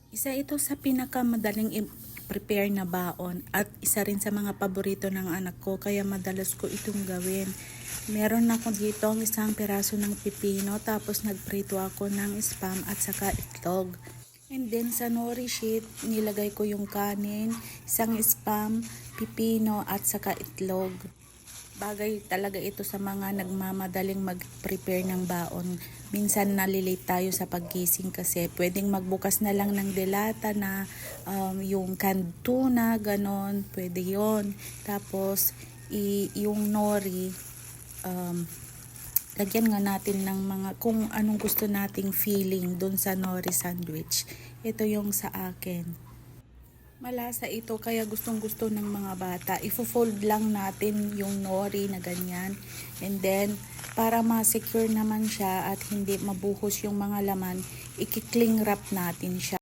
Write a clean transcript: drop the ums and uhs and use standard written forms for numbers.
Isa ito sa pinakamadaling i-prepare na baon at isa rin sa mga paborito ng anak ko kaya madalas ko itong gawin. Meron ako dito ang isang piraso ng pipino tapos nagprito ako ng spam at saka itlog. And then sa nori sheet, nilagay ko yung kanin, isang spam, pipino at saka itlog. Bagay talaga ito sa mga nagmamadaling mag-prepare ng baon. Minsan nalilate tayo sa paggising kasi pwedeng magbukas na lang ng delata na yung canned tuna, ganon, pwede yon. Tapos yung nori, um, lagyan nga natin ng mga kung anong gusto nating feeling dun sa nori sandwich. Ito yung sa akin. Malasa ito kaya gustong gusto ng mga bata. Ifo-fold lang natin yung nori na ganyan. And then, para ma-secure naman siya at hindi mabuhos yung mga laman, ikikling wrap natin siya.